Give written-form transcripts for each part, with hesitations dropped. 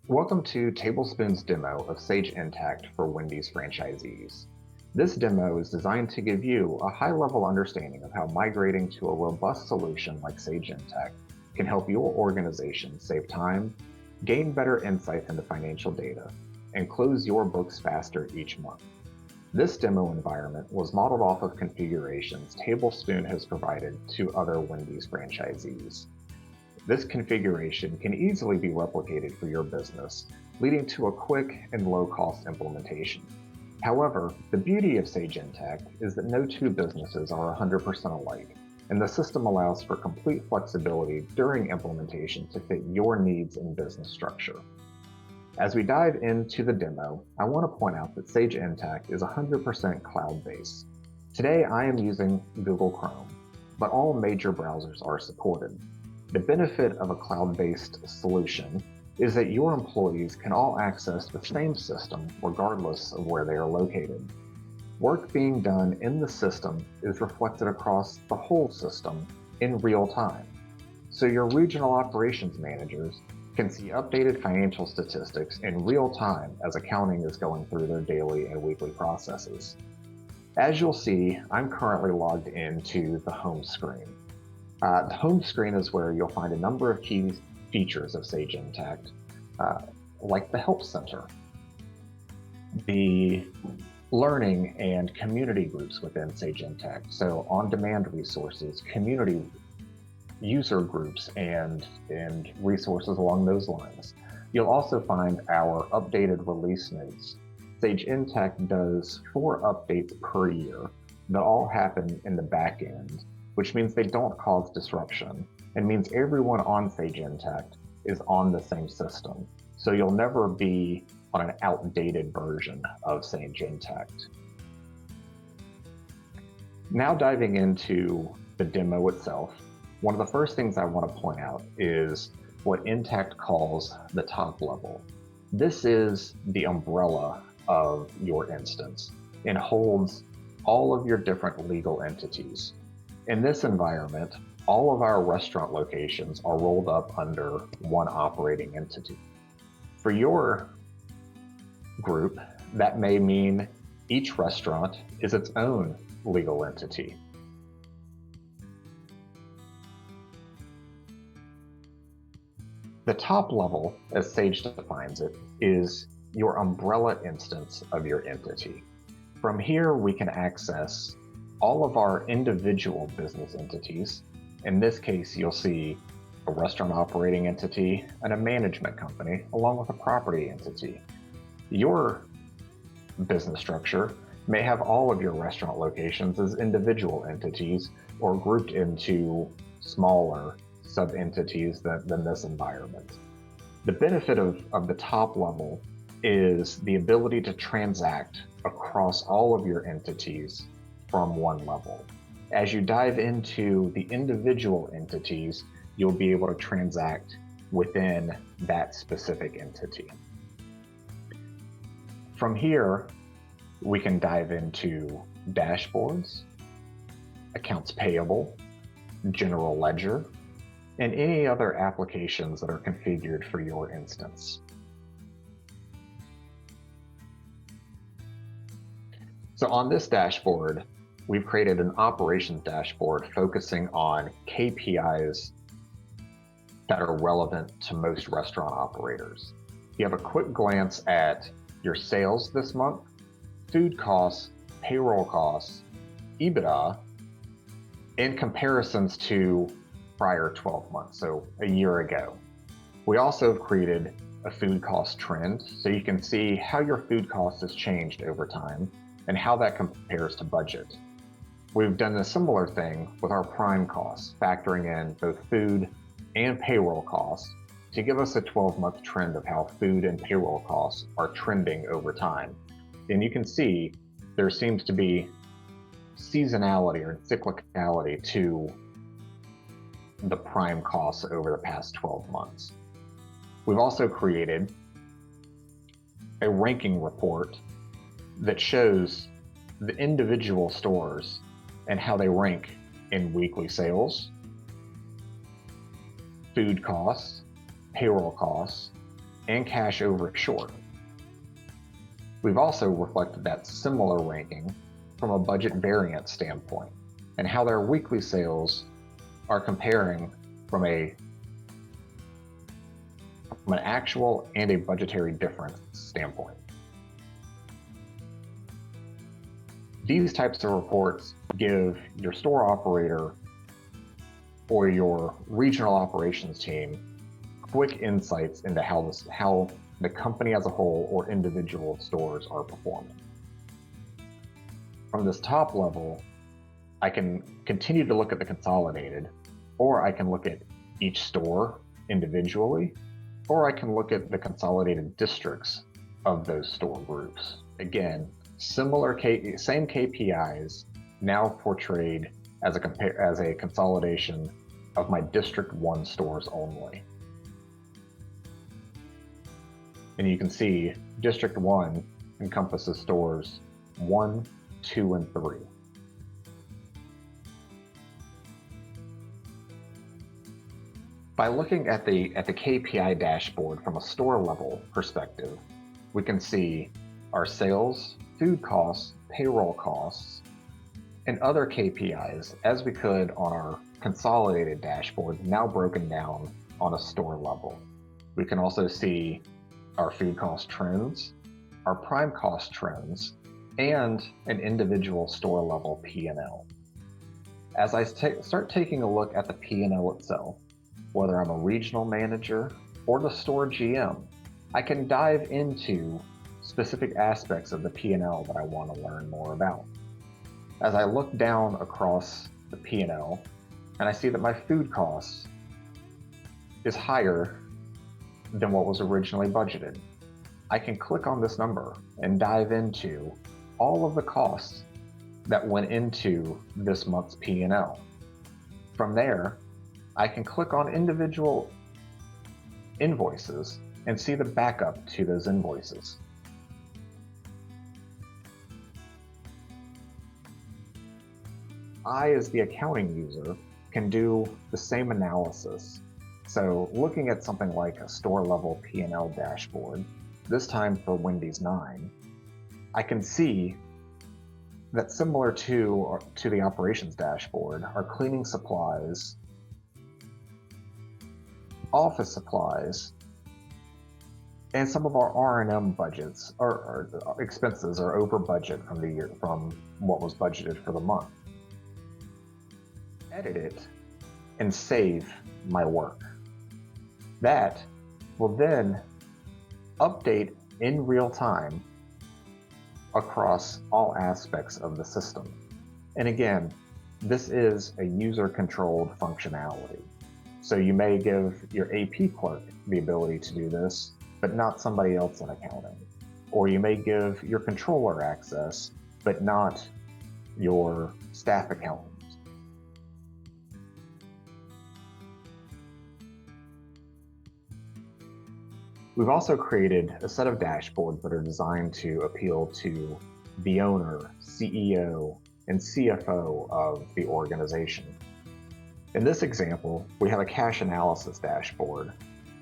Welcome to Tablespoon's demo of Sage Intacct for Wendy's franchisees. This demo is designed to give you a high-level understanding of how migrating to a robust solution like Sage Intacct can help your organization save time, gain better insights into financial data, and close your books faster each month. This demo environment was modeled off of configurations Tablespoon has provided to other Wendy's franchisees. This configuration can easily be replicated for your business, leading to a quick and low-cost implementation. However, the beauty of Sage Intacct is that no two businesses are 100% alike, and the system allows for complete flexibility during implementation to fit your needs and business structure. As we dive into the demo, I want to point out that Sage Intacct is 100% cloud-based. Today, I am using Google Chrome, but all major browsers are supported. The benefit of a cloud-based solution is that your employees can all access the same system regardless of where they are located. Work being done in the system is reflected across the whole system in real time. So your regional operations managers can see updated financial statistics in real time as accounting is going through their daily and weekly processes. As you'll see, I'm currently logged into the home screen. The home screen is where you'll find a number of key features of Sage Intacct, like the Help Center, the learning and community groups within Sage Intacct, so on-demand resources, community user groups, and resources along those lines. You'll also find our updated release notes. Sage Intacct does 4 updates per year that all happen in the back end, which means they don't cause disruption and means everyone on Sage Intacct is on the same system. So you'll never be on an outdated version of Sage Intacct. Now diving into the demo itself, one of the first things I want to point out is what Intacct calls the top level. This is the umbrella of your instance and holds all of your different legal entities. In this environment, all of our restaurant locations are rolled up under one operating entity. For your group, that may mean each restaurant is its own legal entity. The top level, as Sage defines it, is your umbrella instance of your entity. From here, we can access all of our individual business entities. In this case, you'll see a restaurant operating entity and a management company, along with a property entity. Your business structure may have all of your restaurant locations as individual entities or grouped into smaller sub-entities than this environment. The benefit of the top level is the ability to transact across all of your entities from one level. As you dive into the individual entities, you'll be able to transact within that specific entity. From here, we can dive into dashboards, accounts payable, general ledger, and any other applications that are configured for your instance. So on this dashboard, we've created an operations dashboard focusing on KPIs that are relevant to most restaurant operators. You have a quick glance at your sales this month, food costs, payroll costs, EBITDA, and comparisons to prior 12 months, so a year ago. We also have created a food cost trend, so you can see how your food cost has changed over time and how that compares to budget. We've done a similar thing with our prime costs, factoring in both food and payroll costs to give us a 12-month trend of how food and payroll costs are trending over time. And you can see there seems to be seasonality or cyclicality to the prime costs over the past 12 months. We've also created a ranking report that shows the individual stores and how they rank in weekly sales, food costs, payroll costs, and cash over short. We've also reflected that similar ranking from a budget variance standpoint and how their weekly sales are comparing from an actual and a budgetary difference standpoint. These types of reports give your store operator or your regional operations team quick insights into how the company as a whole or individual stores are performing. From this top level, I can continue to look at the consolidated, or I can look at each store individually, or I can look at the consolidated districts of those store groups. Again, same KPIs now portrayed as a consolidation of my District 1 stores only. And you can see District 1 encompasses stores 1, 2, and 3. By looking at the KPI dashboard from a store level perspective, we can see our sales, food costs, payroll costs, and other KPIs as we could on our consolidated dashboard, now broken down on a store level. We can also see our food cost trends, our prime cost trends, and an individual store level P&L. As I start taking a look at the P&L itself, whether I'm a regional manager or the store GM, I can dive into specific aspects of the P&L that I want to learn more about. As I look down across the P&L and I see that my food costs is higher than what was originally budgeted, I can click on this number and dive into all of the costs that went into this month's P&L. From there, I can click on individual invoices and see the backup to those invoices. I, as the accounting user, can do the same analysis. So looking at something like a store level P&L dashboard, this time for Wendy's 9, I can see that similar to the operations dashboard, our cleaning supplies, office supplies, and some of our R&M budgets or expenses are over budget from the year, from what was budgeted for the month. Edit it and save my work. That will then update in real time across all aspects of the system. And again, this is a user-controlled functionality. So you may give your AP clerk the ability to do this, but not somebody else in accounting. Or you may give your controller access, but not your staff accountant. We've also created a set of dashboards that are designed to appeal to the owner, CEO, and CFO of the organization. In this example, we have a cash analysis dashboard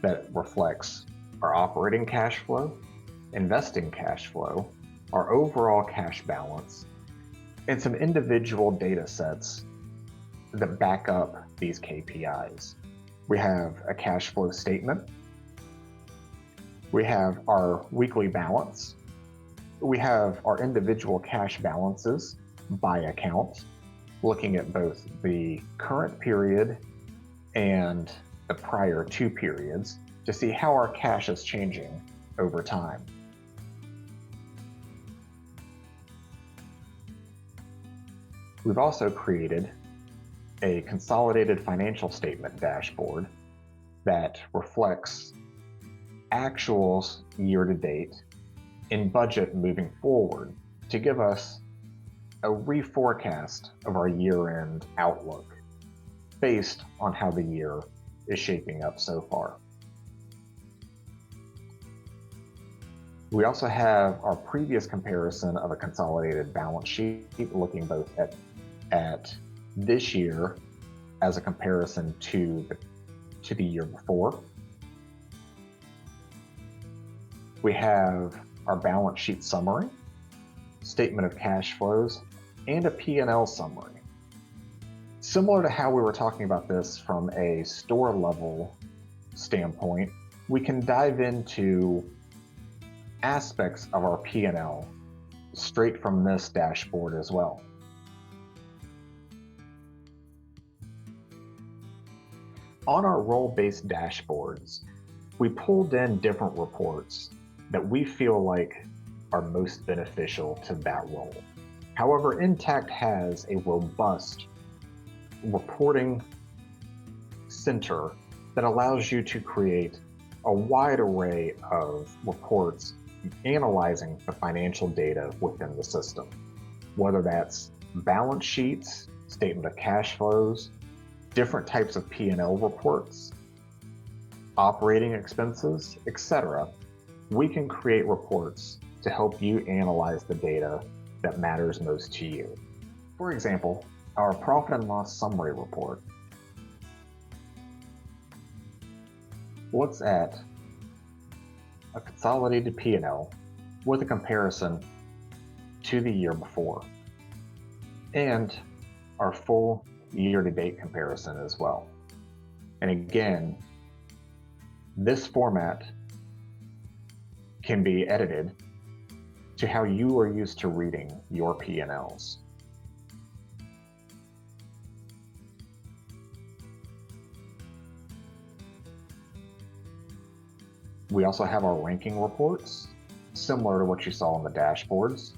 that reflects our operating cash flow, investing cash flow, our overall cash balance, and some individual data sets that back up these KPIs. We have a cash flow statement. We have our weekly balance. We have our individual cash balances by account, looking at both the current period and the prior 2 periods to see how our cash is changing over time. We've also created a consolidated financial statement dashboard that reflects actuals year to date and budget moving forward to give us a reforecast of our year-end outlook based on how the year is shaping up so far. We also have our previous comparison of a consolidated balance sheet, looking both at this year as a comparison to the year before. We have our balance sheet summary, statement of cash flows, and a P&L summary. Similar to how we were talking about this from a store level standpoint, we can dive into aspects of our P&L straight from this dashboard as well. On our role-based dashboards, we pulled in different reports that we feel like are most beneficial to that role. However, Intacct has a robust reporting center that allows you to create a wide array of reports analyzing the financial data within the system, whether that's balance sheets, statement of cash flows, different types of P&L reports, operating expenses, etc. We can create reports to help you analyze the data that matters most to you. For example, our profit and loss summary report looks at a consolidated P&L with a comparison to the year before, and our full year-to-date comparison as well. And again, this format can be edited to how you are used to reading your P&Ls. We also have our ranking reports, similar to what you saw on the dashboards.